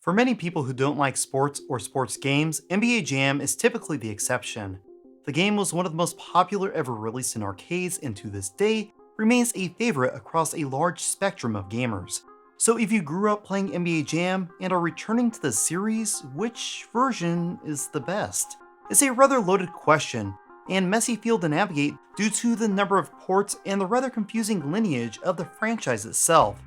For many people who don't like sports or sports games, NBA Jam is typically the exception. The game was one of the most popular ever released in arcades and to this day remains a favorite across a large spectrum of gamers. So if you grew up playing NBA Jam and are returning to the series, which version is the best? It's a rather loaded question and messy field to navigate due to the number of ports and the rather confusing lineage of the franchise itself.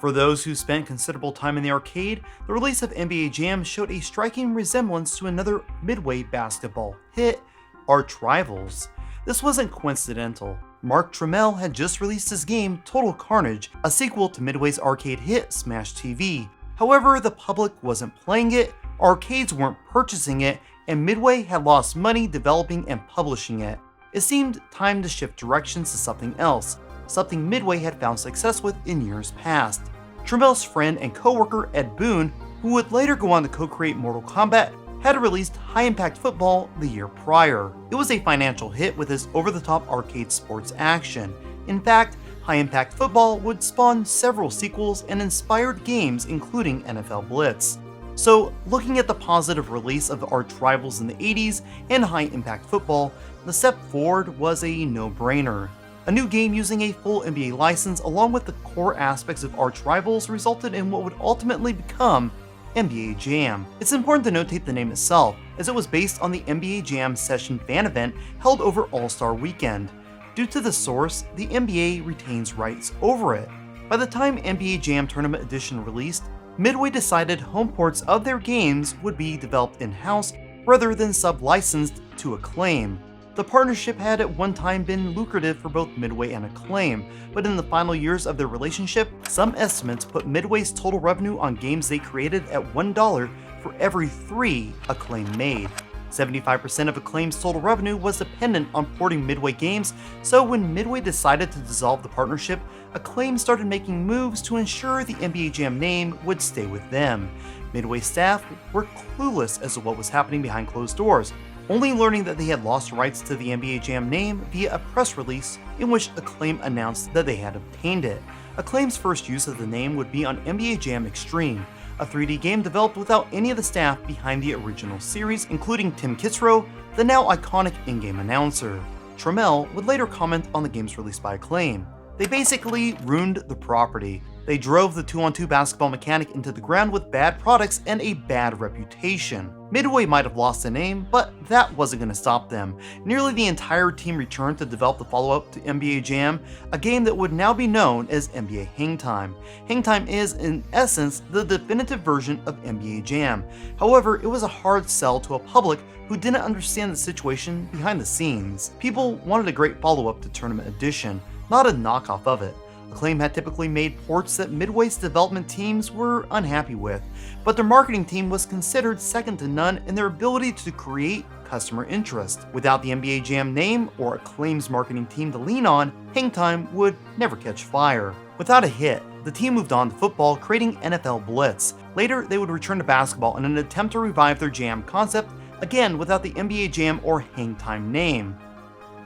For those who spent considerable time in the arcade, the release of NBA Jam showed a striking resemblance to another Midway basketball hit, Arch Rivals. This wasn't coincidental. Mark Trammell had just released his game Total Carnage, a sequel to Midway's arcade hit Smash TV. However, the public wasn't playing it, arcades weren't purchasing it, and Midway had lost money developing and publishing it. It seemed time to shift directions to something else, something Midway had found success with in years past. Trammell's friend and co-worker Ed Boon, who would later go on to co-create Mortal Kombat, had released High Impact Football the year prior. It was a financial hit with its over-the-top arcade sports action. In fact, High Impact Football would spawn several sequels and inspired games including NFL Blitz. So, looking at the positive release of Arch Rivals in the 80s and High Impact Football, the step forward was a no-brainer. A new game using a full NBA license along with the core aspects of Arch Rivals resulted in what would ultimately become NBA Jam. It's important to notate the name itself, as it was based on the NBA Jam Session fan event held over All-Star Weekend. Due to the source, the NBA retains rights over it. By the time NBA Jam Tournament Edition released, Midway decided home ports of their games would be developed in-house rather than sub-licensed to Acclaim. The partnership had at one time been lucrative for both Midway and Acclaim, but in the final years of their relationship, some estimates put Midway's total revenue on games they created at $1 for every 3 Acclaim made. 75% of Acclaim's total revenue was dependent on porting Midway games, so when Midway decided to dissolve the partnership, Acclaim started making moves to ensure the NBA Jam name would stay with them. Midway staff were clueless as to what was happening behind closed doors, only learning that they had lost rights to the NBA Jam name via a press release in which Acclaim announced that they had obtained it. Acclaim's first use of the name would be on NBA Jam Extreme, a 3D game developed without any of the staff behind the original series, including Tim Kitzrow, the now iconic in-game announcer. Trammell would later comment on the games released by Acclaim. They basically ruined the property. They drove the 2-on-2 basketball mechanic into the ground with bad products and a bad reputation. Midway might have lost the name, but that wasn't going to stop them. Nearly the entire team returned to develop the follow-up to NBA Jam, a game that would now be known as NBA Hang Time. Hang Time is, in essence, the definitive version of NBA Jam. However, it was a hard sell to a public who didn't understand the situation behind the scenes. People wanted a great follow-up to Tournament Edition, not a knockoff of it. Acclaim had typically made ports that Midway's development teams were unhappy with, but their marketing team was considered second to none in their ability to create customer interest. Without the NBA Jam name or Acclaim's marketing team to lean on, Hang Time would never catch fire. Without a hit, the team moved on to football, creating NFL Blitz. Later, they would return to basketball in an attempt to revive their Jam concept, again without the NBA Jam or Hang Time name.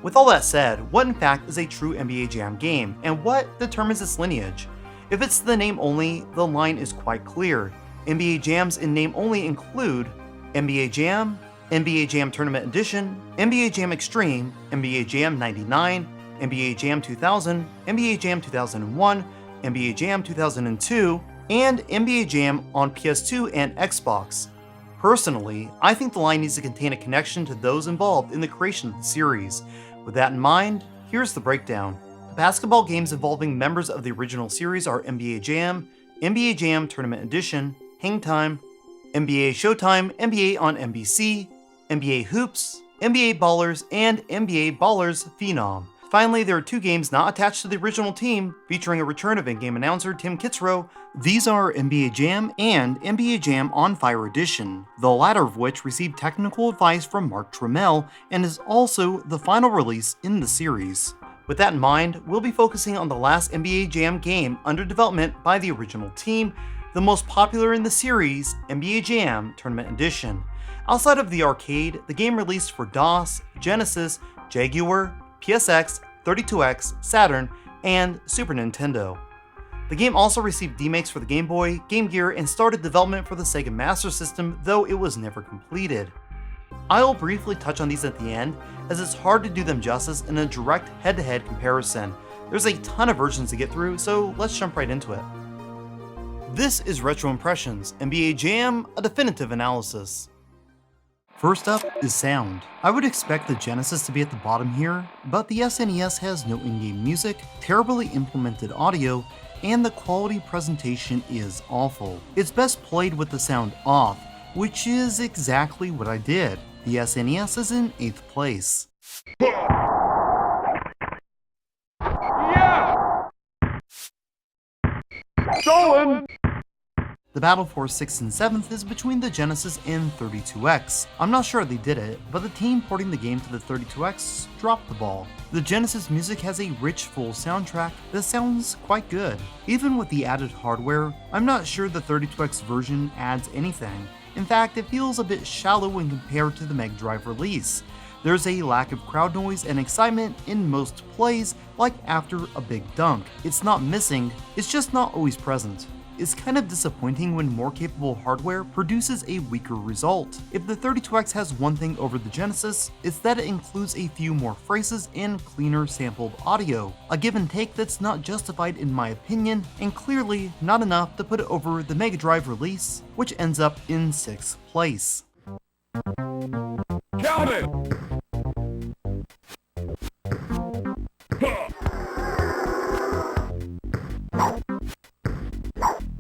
With all that said, what in fact is a true NBA Jam game, and what determines its lineage? If it's the name only, the line is quite clear. NBA Jams in name only include NBA Jam, NBA Jam Tournament Edition, NBA Jam Extreme, NBA Jam 99, NBA Jam 2000, NBA Jam 2001, NBA Jam 2002, and NBA Jam on PS2 and Xbox. Personally, I think the line needs to contain a connection to those involved in the creation of the series. With that in mind, here's the breakdown. The basketball games involving members of the original series are NBA Jam Tournament Edition, Hang Time, NBA Showtime, NBA on NBC, NBA Hoops, NBA Ballers, and NBA Ballers Phenom. Finally, there are 2 games not attached to the original team, featuring a return of in-game announcer Tim Kitzrow. These are NBA Jam and NBA Jam On Fire Edition, the latter of which received technical advice from Mark Trammell and is also the final release in the series. With that in mind, we'll be focusing on the last NBA Jam game under development by the original team, the most popular in the series, NBA Jam Tournament Edition. Outside of the arcade, the game released for DOS, Genesis, Jaguar, PSX, 32X, Saturn, and Super Nintendo. The game also received remakes for the Game Boy, Game Gear, and started development for the Sega Master System, though it was never completed. I'll briefly touch on these at the end, as it's hard to do them justice in a direct head-to-head comparison. There's a ton of versions to get through, so let's jump right into it. This is Retro Impressions, NBA Jam, a definitive analysis. First up is sound. I would expect the Genesis to be at the bottom here, but the SNES has no in-game music, terribly implemented audio, and the quality presentation is awful. It's best played with the sound off, which is exactly what I did. The SNES is in 8th place. Yeah! Stolen! The battle for 6th and 7th is between the Genesis and 32X. I'm not sure how they did it, but the team porting the game to the 32X dropped the ball. The Genesis music has a rich, full soundtrack that sounds quite good. Even with the added hardware, I'm not sure the 32X version adds anything. In fact, it feels a bit shallow when compared to the Mega Drive release. There's a lack of crowd noise and excitement in most plays, like after a big dunk. It's not missing, it's just not always present. It's kind of disappointing when more capable hardware produces a weaker result. If the 32X has one thing over the Genesis, it's that it includes a few more phrases and cleaner sampled audio. A give and take that's not justified in my opinion, and clearly not enough to put it over the Mega Drive release, which ends up in 6th place. Count it!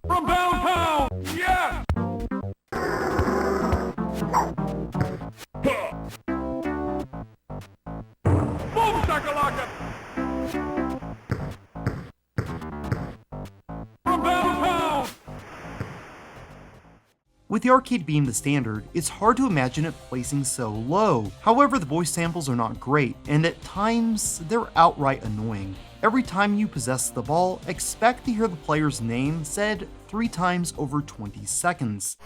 From downtown! Yeah! Boom, shakalaka! From downtown! With the arcade being the standard, it's hard to imagine it placing so low. However, the voice samples are not great, and at times, they're outright annoying. Every time you possess the ball, expect to hear the player's name said 3 times over 20 seconds.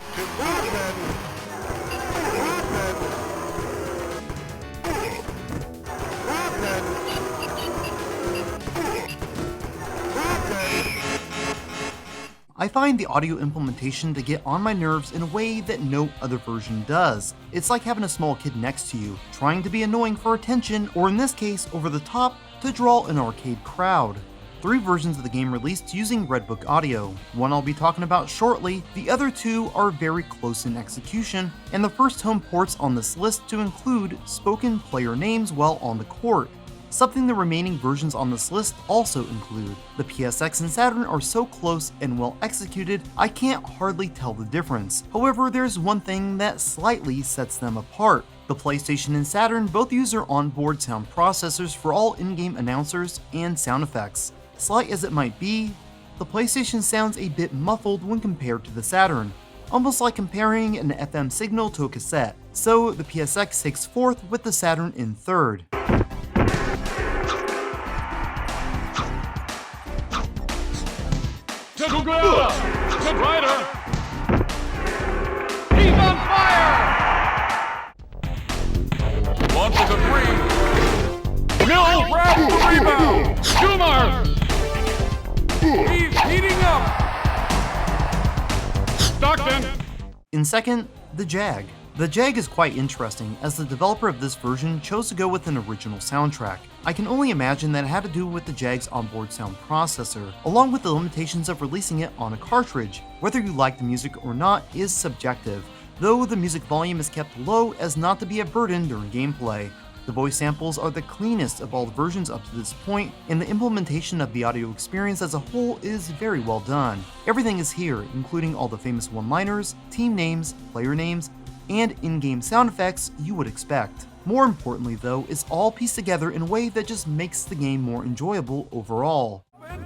I find the audio implementation to get on my nerves in a way that no other version does. It's like having a small kid next to you, trying to be annoying for attention, or in this case, over the top, to draw an arcade crowd. 3 versions of the game released using Redbook audio. One I'll be talking about shortly, the other 2 are very close in execution, and the first home ports on this list to include spoken player names while on the court. Something the remaining versions on this list also include. The PSX and Saturn are so close and well executed, I can't hardly tell the difference. However, there's one thing that slightly sets them apart. The PlayStation and Saturn both use their onboard sound processors for all in-game announcers and sound effects. Slight as it might be, the PlayStation sounds a bit muffled when compared to the Saturn, almost like comparing an FM signal to a cassette. So the PSX takes 4th with the Saturn in 3rd. Good rider! He's on fire! Launches a 3. Mill grabs the rebound! Schumer! He's heating up! Stockton! In 2nd, the Jag. The Jag is quite interesting, as the developer of this version chose to go with an original soundtrack. I can only imagine that it had to do with the Jag's onboard sound processor, along with the limitations of releasing it on a cartridge. Whether you like the music or not is subjective, though the music volume is kept low as not to be a burden during gameplay. The voice samples are the cleanest of all the versions up to this point, and the implementation of the audio experience as a whole is very well done. Everything is here, including all the famous one-liners, team names, player names, and in-game sound effects you would expect. More importantly though, it's all pieced together in a way that just makes the game more enjoyable overall. 1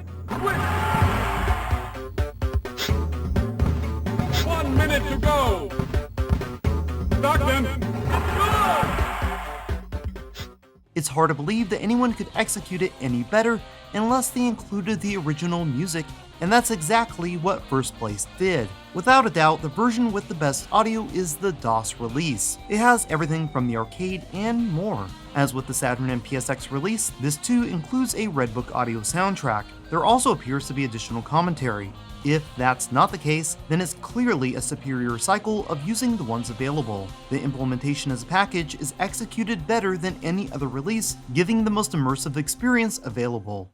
minute to go! Stockton! It's hard to believe that anyone could execute it any better unless they included the original music, and that's exactly what First Place did. Without a doubt, the version with the best audio is the DOS release. It has everything from the arcade and more. As with the Saturn and PSX release, this too includes a Red Book audio soundtrack. There also appears to be additional commentary. If that's not the case, then it's clearly a superior cycle of using the ones available. The implementation as a package is executed better than any other release, giving the most immersive experience available.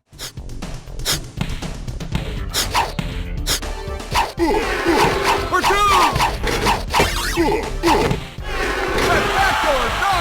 For two! Spectacular dunk!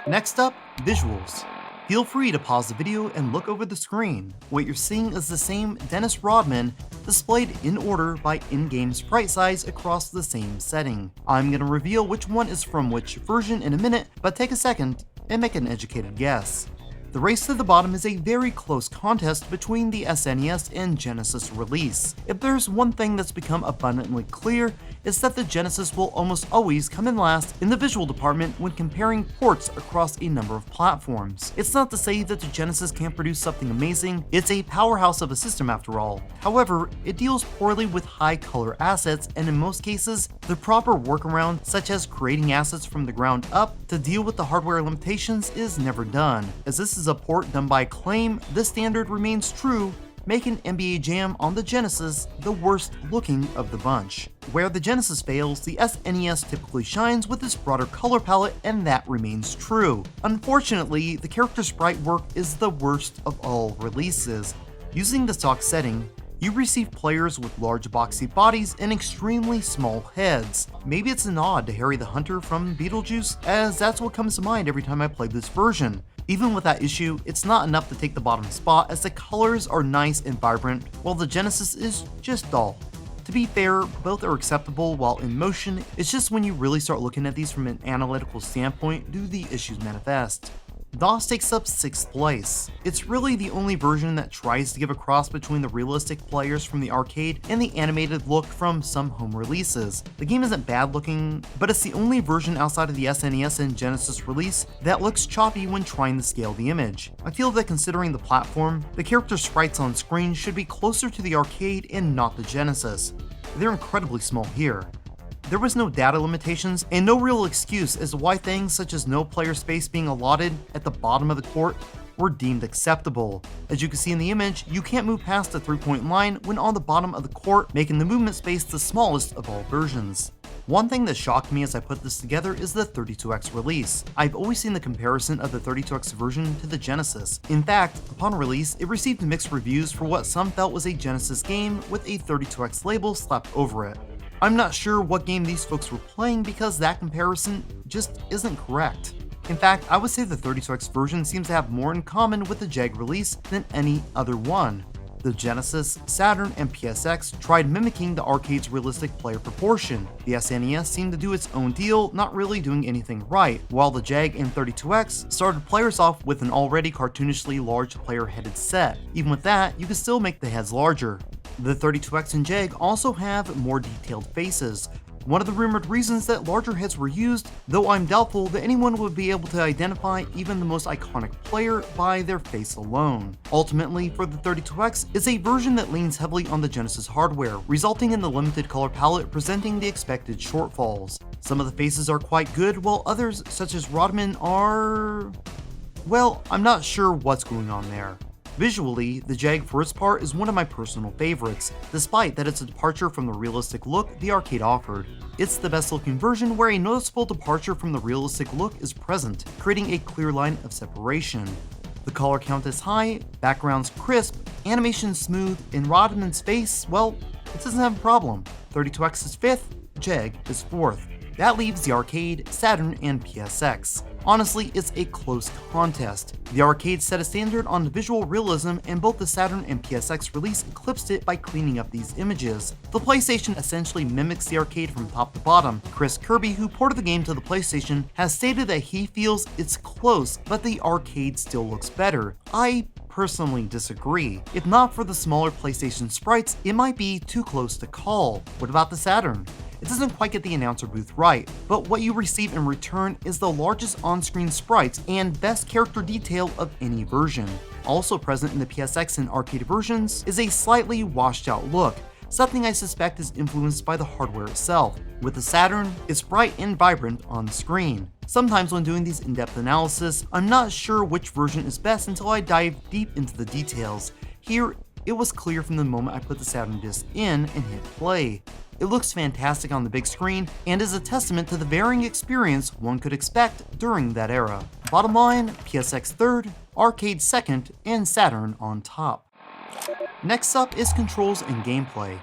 Next up, visuals. Feel free to pause the video and look over the screen. What you're seeing is the same Dennis Rodman displayed in order by in-game sprite size across the same setting. I'm gonna reveal which one is from which version in a minute, but take a second and make an educated guess. The race to the bottom is a very close contest between the SNES and Genesis release. If there's one thing that's become abundantly clear, it's that the Genesis will almost always come in last in the visual department when comparing ports across a number of platforms. It's not to say that the Genesis can't produce something amazing, it's a powerhouse of a system after all. However, it deals poorly with high color assets, and in most cases, the proper workaround, such as creating assets from the ground up to deal with the hardware limitations, is never done. As this is a port done by Acclaim, this standard remains true, making NBA Jam on the Genesis the worst looking of the bunch. Where the Genesis fails, the SNES typically shines with its broader color palette, and that remains true. Unfortunately, the character sprite work is the worst of all releases. Using the stock setting, you receive players with large boxy bodies and extremely small heads. Maybe it's a nod to Harry the Hunter from Beetlejuice, as that's what comes to mind every time I play this version. Even with that issue, it's not enough to take the bottom spot, as the colors are nice and vibrant, while the Genesis is just dull. To be fair, both are acceptable while in motion, it's just when you really start looking at these from an analytical standpoint do the issues manifest. DOS takes up 6th place. It's really the only version that tries to give a cross between the realistic players from the arcade and the animated look from some home releases. The game isn't bad looking, but it's the only version outside of the SNES and Genesis release that looks choppy when trying to scale the image. I feel that considering the platform, the character sprites on screen should be closer to the arcade and not the Genesis. They're incredibly small here. There was no data limitations and no real excuse as to why things such as no player space being allotted at the bottom of the court were deemed acceptable. As you can see in the image, you can't move past the 3-point line when on the bottom of the court, making the movement space the smallest of all versions. One thing that shocked me as I put this together is the 32X release. I've always seen the comparison of the 32X version to the Genesis. In fact, upon release, it received mixed reviews for what some felt was a Genesis game with a 32X label slapped over it. I'm not sure what game these folks were playing because that comparison just isn't correct. In fact, I would say the 32X version seems to have more in common with the Jag release than any other one. The Genesis, Saturn, and PSX tried mimicking the arcade's realistic player proportion. The SNES seemed to do its own deal, not really doing anything right, while the Jag and 32X started players off with an already cartoonishly large player-headed set. Even with that, you could still make the heads larger. The 32X and Jag also have more detailed faces. One of the rumored reasons that larger heads were used, though I'm doubtful that anyone would be able to identify even the most iconic player by their face alone. Ultimately, for the 32X is a version that leans heavily on the Genesis hardware, resulting in the limited color palette presenting the expected shortfalls. Some of the faces are quite good, while others, such as Rodman, are... well, I'm not sure what's going on there. Visually, the Jag for its part is one of my personal favorites, despite that it's a departure from the realistic look the arcade offered. It's the best looking version where a noticeable departure from the realistic look is present, creating a clear line of separation. The color count is high, backgrounds crisp, animation smooth, and Rodman's face, well, it doesn't have a problem. 32X is 5th, Jag is 4th. That leaves the arcade, Saturn, and PSX. Honestly, it's a close contest. The arcade set a standard on visual realism, and both the Saturn and PSX release eclipsed it by cleaning up these images. The PlayStation essentially mimics the arcade from top to bottom. Chris Kirby, who ported the game to the PlayStation, has stated that he feels it's close, but the arcade still looks better. I personally disagree. If not for the smaller PlayStation sprites, it might be too close to call. What about the Saturn? It doesn't quite get the announcer booth right, but what you receive in return is the largest on-screen sprites and best character detail of any version. Also present in the PSX and arcade versions is a slightly washed out look, something I suspect is influenced by the hardware itself. With the Saturn, it's bright and vibrant on screen. Sometimes when doing these in-depth analysis, I'm not sure which version is best until I dive deep into the details. Here, it was clear from the moment I put the Saturn disc in and hit play. It looks fantastic on the big screen and is a testament to the varying experience one could expect during that era. Bottom line, PSX third, arcade second, and Saturn on top. Next up is controls and gameplay.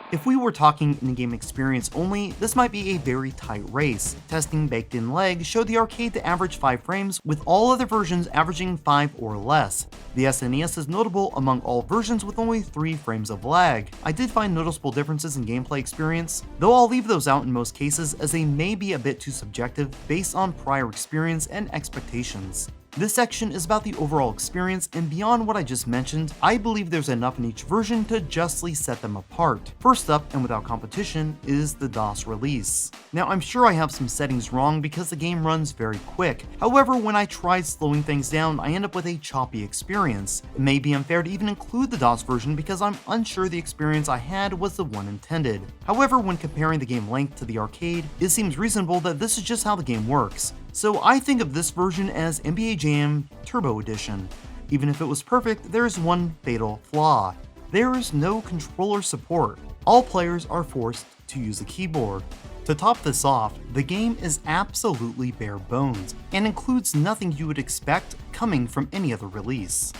If we were talking in-game experience only, this might be a very tight race. Testing baked-in lag showed the arcade to average 5 frames, with all other versions averaging 5 or less. The SNES is notable among all versions with only 3 frames of lag. I did find noticeable differences in gameplay experience, though I'll leave those out in most cases as they may be a bit too subjective based on prior experience and expectations. This section is about the overall experience, and beyond what I just mentioned, I believe there's enough in each version to justly set them apart. First up, and without competition, is the DOS release. Now, I'm sure I have some settings wrong because the game runs very quick. However, when I tried slowing things down, I end up with a choppy experience. It may be unfair to even include the DOS version because I'm unsure the experience I had was the one intended. However, when comparing the game length to the arcade, it seems reasonable that this is just how the game works. So I think of this version as NBA Jam Turbo Edition. Even if it was perfect, there is one fatal flaw. There is no controller support. All players are forced to use a keyboard. To top this off, the game is absolutely bare bones, and includes nothing you would expect coming from any other release.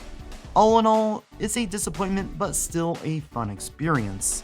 All in all, it's a disappointment but still a fun experience.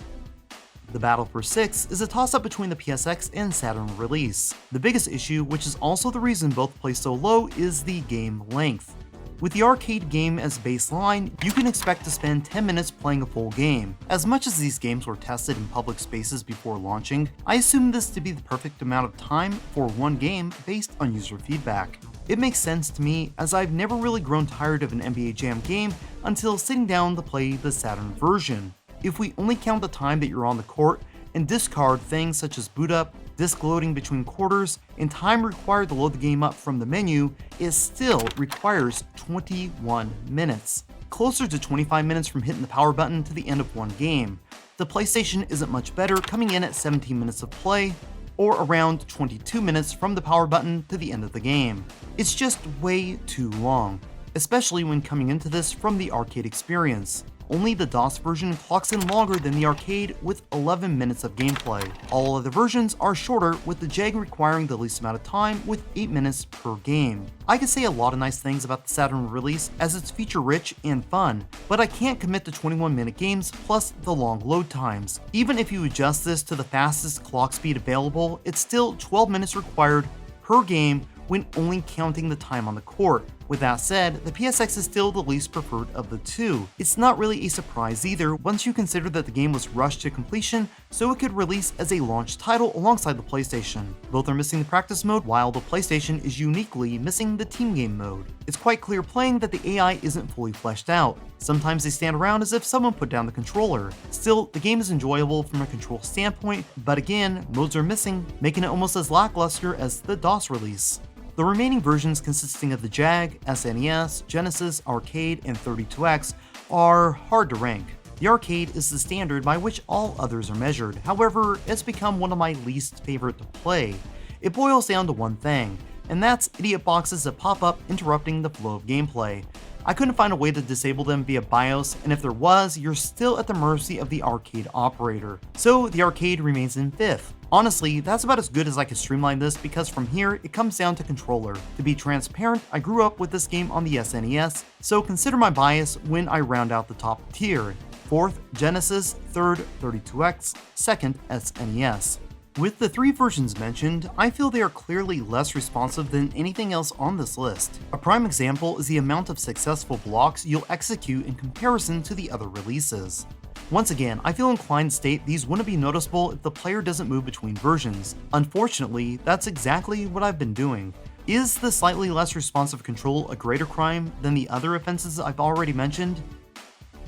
The battle for 6 is a toss-up between the PSX and Saturn release. The biggest issue, which is also the reason both play so low, is the game length. With the arcade game as baseline, you can expect to spend 10 minutes playing a full game. As much as these games were tested in public spaces before launching, I assume this to be the perfect amount of time for one game based on user feedback. It makes sense to me, as I've never really grown tired of an NBA Jam game until sitting down to play the Saturn version. If we only count the time that you're on the court and discard things such as boot up, disk loading between quarters, and time required to load the game up from the menu, it still requires 21 minutes. Closer to 25 minutes from hitting the power button to the end of one game. The PlayStation isn't much better, coming in at 17 minutes of play, or around 22 minutes from the power button to the end of the game. It's just way too long, especially when coming into this from the arcade experience. Only the DOS version clocks in longer than the arcade with 11 minutes of gameplay. All other versions are shorter, with the Jag requiring the least amount of time with 8 minutes per game. I could say a lot of nice things about the Saturn release as it's feature rich and fun, but I can't commit to 21-minute games plus the long load times. Even if you adjust this to the fastest clock speed available, it's still 12 minutes required per game when only counting the time on the court. With that said, the PSX is still the least preferred of the two. It's not really a surprise either once you consider that the game was rushed to completion so it could release as a launch title alongside the PlayStation. Both are missing the practice mode, while the PlayStation is uniquely missing the team game mode. It's quite clear playing that the AI isn't fully fleshed out. Sometimes they stand around as if someone put down the controller. Still, the game is enjoyable from a control standpoint, but again, modes are missing, making it almost as lackluster as the DOS release. The remaining versions consisting of the Jag, SNES, Genesis, Arcade, and 32X are hard to rank. The Arcade is the standard by which all others are measured, however, it's become one of my least favorite to play. It boils down to one thing, and that's idiot boxes that pop up interrupting the flow of gameplay. I couldn't find a way to disable them via BIOS, and if there was, you're still at the mercy of the arcade operator. So the arcade remains in 5th. Honestly, that's about as good as I could streamline this because from here, it comes down to controller. To be transparent, I grew up with this game on the SNES, so consider my bias when I round out the top tier. 4th, Genesis, 3rd, 32X, 2nd, SNES. With the 3 versions mentioned, I feel they are clearly less responsive than anything else on this list. A prime example is the amount of successful blocks you'll execute in comparison to the other releases. Once again, I feel inclined to state these wouldn't be noticeable if the player doesn't move between versions. Unfortunately, that's exactly what I've been doing. Is the slightly less responsive control a greater crime than the other offenses I've already mentioned?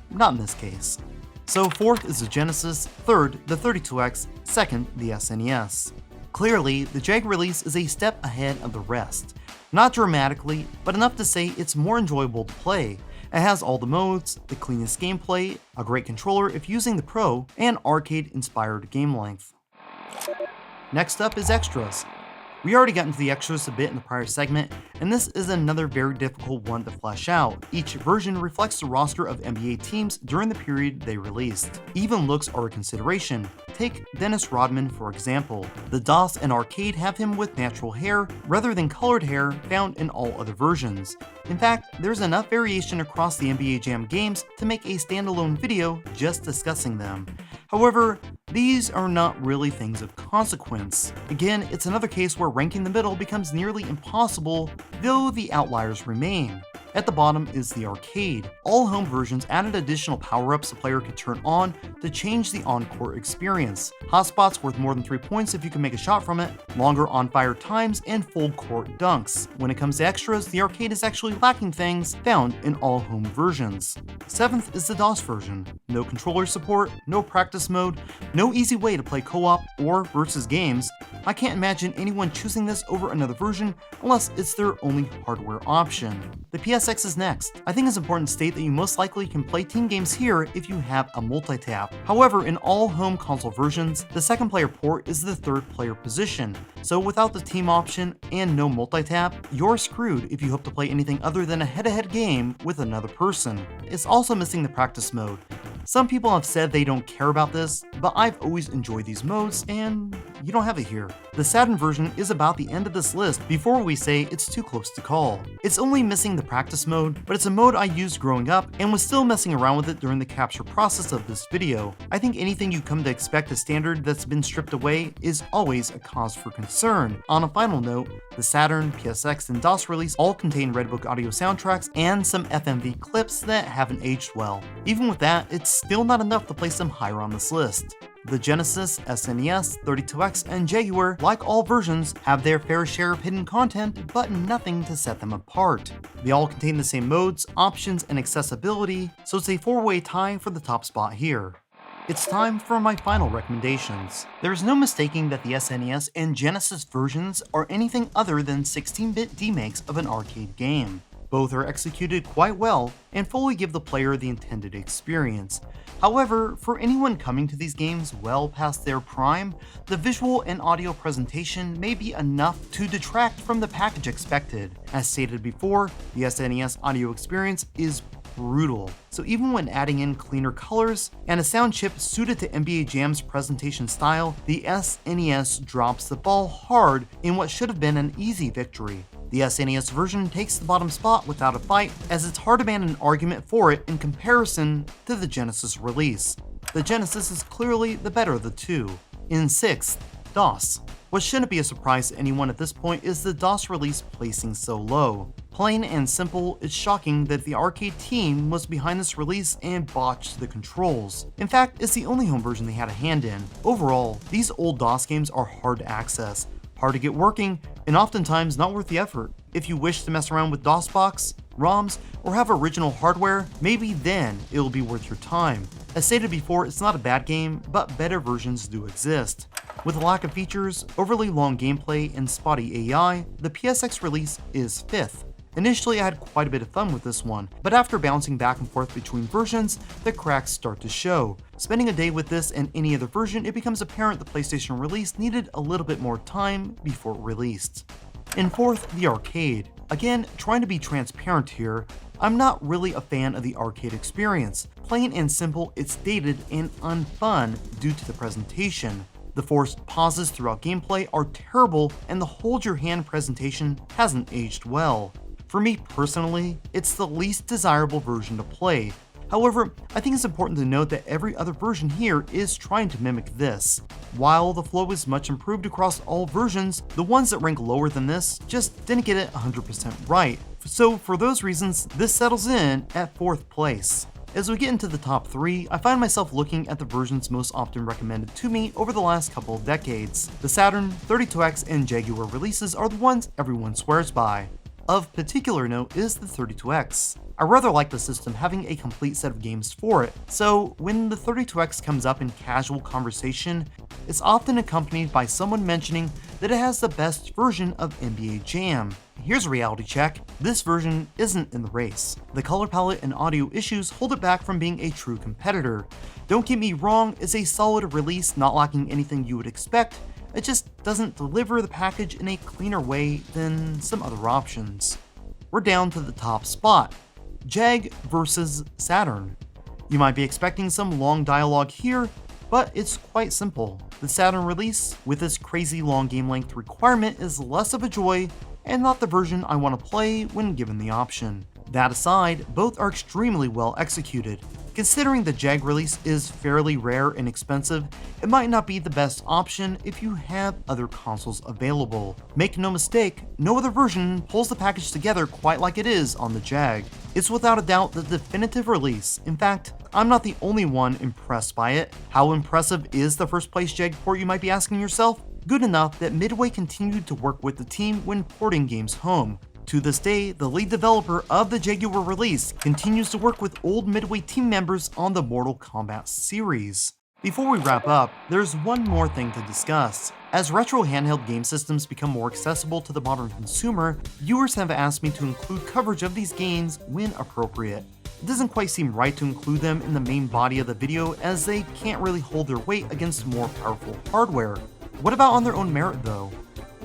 Not in this case. So 4th is the Genesis, 3rd the 32X, 2nd the SNES. Clearly, the Jag release is a step ahead of the rest. Not dramatically, but enough to say it's more enjoyable to play. It has all the modes, the cleanest gameplay, a great controller if using the Pro, and arcade-inspired game length. Next up is extras. We already got into the extras a bit in the prior segment, and this is another very difficult one to flesh out. Each version reflects the roster of NBA teams during the period they released. Even looks are a consideration. Take Dennis Rodman for example. The DOS and arcade have him with natural hair rather than colored hair found in all other versions. In fact, there's enough variation across the NBA Jam games to make a standalone video just discussing them. However, these are not really things of consequence. Again, it's another case where ranking the middle becomes nearly impossible, though the outliers remain. At the bottom is the arcade. All home versions added additional power-ups the player could turn on to change the on-court experience. Hotspots worth more than 3 points if you can make a shot from it, longer on-fire times, and full-court dunks. When it comes to extras, the arcade is actually lacking things found in all home versions. 7th is the DOS version. No controller support, no practice mode, no easy way to play co-op or versus games. I can't imagine anyone choosing this over another version unless it's their only hardware option. The PSX is next. I think it's important to state that you most likely can play team games here if you have a multi-tap. However, in all home console versions, the second player port is the third player position, so without the team option and no multi-tap, you're screwed if you hope to play anything other than a head-to-head game with another person. It's also missing the practice mode. Some people have said they don't care about this, but I've always enjoyed these modes, and you don't have it here. The Saturn version is about the end of this list before we say it's too close to call. It's only missing the practice mode, but it's a mode I used growing up and was still messing around with it during the capture process of this video. I think anything you come to expect as standard that's been stripped away is always a cause for concern. On a final note, the Saturn, PSX, and DOS release all contain Redbook audio soundtracks and some FMV clips that haven't aged well. Even with that, it's still not enough to place them higher on this list. The Genesis, SNES, 32X, and Jaguar, like all versions, have their fair share of hidden content, but nothing to set them apart. They all contain the same modes, options, and accessibility, so it's a four-way tie for the top spot here. It's time for my final recommendations. There's no mistaking that the SNES and Genesis versions are anything other than 16-bit remakes of an arcade game. Both are executed quite well and fully give the player the intended experience. However, for anyone coming to these games well past their prime, the visual and audio presentation may be enough to detract from the package expected. As stated before, the SNES audio experience is brutal. So even when adding in cleaner colors and a sound chip suited to NBA Jam's presentation style, the SNES drops the ball hard in what should have been an easy victory. The SNES version takes the bottom spot without a fight, as it's hard to man an argument for it in comparison to the Genesis release. The Genesis is clearly the better of the two. In 6th, DOS. What shouldn't be a surprise to anyone at this point is the DOS release placing so low. Plain and simple, it's shocking that the arcade team was behind this release and botched the controls. In fact, it's the only home version they had a hand in. Overall, these old DOS games are hard to access, hard to get working, and oftentimes not worth the effort. If you wish to mess around with DOSBox, ROMs, or have original hardware, maybe then it'll be worth your time. As stated before, it's not a bad game, but better versions do exist. With a lack of features, overly long gameplay, and spotty AI, the PSX release is 5th. Initially, I had quite a bit of fun with this one, but after bouncing back and forth between versions, the cracks start to show. Spending a day with this and any other version, it becomes apparent the PlayStation release needed a little bit more time before it released. In 4th, the arcade. Again, trying to be transparent here, I'm not really a fan of the arcade experience. Plain and simple, it's dated and unfun due to the presentation. The forced pauses throughout gameplay are terrible, and the hold your hand presentation hasn't aged well. For me personally, it's the least desirable version to play. However, I think it's important to note that every other version here is trying to mimic this. While the flow is much improved across all versions, the ones that rank lower than this just didn't get it 100% right. So for those reasons, this settles in at 4th place. As we get into the top 3, I find myself looking at the versions most often recommended to me over the last couple of decades. The Saturn, 32X, and Jaguar releases are the ones everyone swears by. Of particular note is the 32X. I rather like the system having a complete set of games for it, so when the 32X comes up in casual conversation, it's often accompanied by someone mentioning that it has the best version of NBA Jam. Here's a reality check, this version isn't in the race. The color palette and audio issues hold it back from being a true competitor. Don't get me wrong, it's a solid release not lacking anything you would expect, It just doesn't deliver the package in a cleaner way than some other options. We're down to the top spot, Jag versus Saturn. You might be expecting some long dialogue here, but it's quite simple. The Saturn release, with its crazy long game length requirement, is less of a joy and not the version I want to play when given the option. That aside, both are extremely well executed. Considering the Jag release is fairly rare and expensive, it might not be the best option if you have other consoles available. Make no mistake, no other version pulls the package together quite like it is on the Jag. It's without a doubt the definitive release. In fact, I'm not the only one impressed by it. How impressive is the first place Jag port, you might be asking yourself? Good enough that Midway continued to work with the team when porting games home. To this day, the lead developer of the Jaguar release continues to work with old Midway team members on the Mortal Kombat series. Before we wrap up, there's one more thing to discuss. As retro handheld game systems become more accessible to the modern consumer, viewers have asked me to include coverage of these games when appropriate. It doesn't quite seem right to include them in the main body of the video as they can't really hold their weight against more powerful hardware. What about on their own merit though?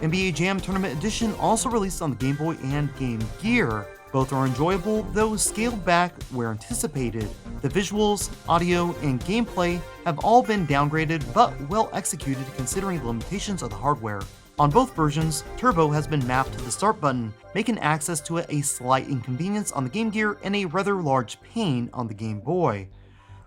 NBA Jam Tournament Edition also released on the Game Boy and Game Gear. Both are enjoyable, though scaled back where anticipated. The visuals, audio, and gameplay have all been downgraded but well executed considering the limitations of the hardware. On both versions, Turbo has been mapped to the start button, making access to it a slight inconvenience on the Game Gear and a rather large pain on the Game Boy.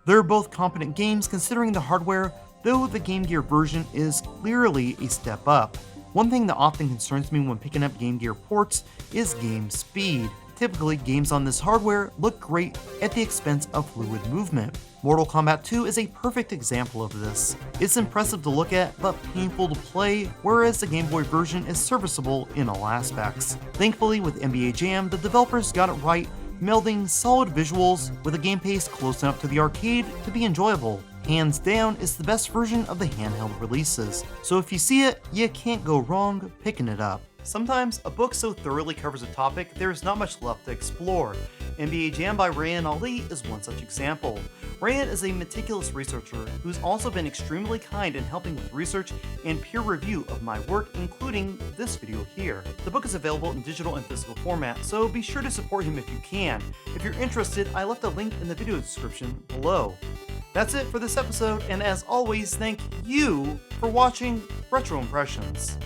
They're both competent games considering the hardware, though the Game Gear version is clearly a step up. One thing that often concerns me when picking up Game Gear ports is game speed. Typically, games on this hardware look great at the expense of fluid movement. Mortal Kombat 2 is a perfect example of this. It's impressive to look at, but painful to play, whereas the Game Boy version is serviceable in all aspects. Thankfully, with NBA Jam, the developers got it right, melding solid visuals with a game pace close enough to the arcade to be enjoyable. Hands down, it's the best version of the handheld releases, so if you see it, you can't go wrong picking it up. Sometimes, a book so thoroughly covers a topic, there is not much left to explore. NBA Jam by Reyan is one such example. Reyan is a meticulous researcher who's also been extremely kind in helping with research and peer review of my work, including this video here. The book is available in digital and physical format, so be sure to support him if you can. If you're interested, I left a link in the video description below. That's it for this episode, and as always, thank you for watching Retro Impressions.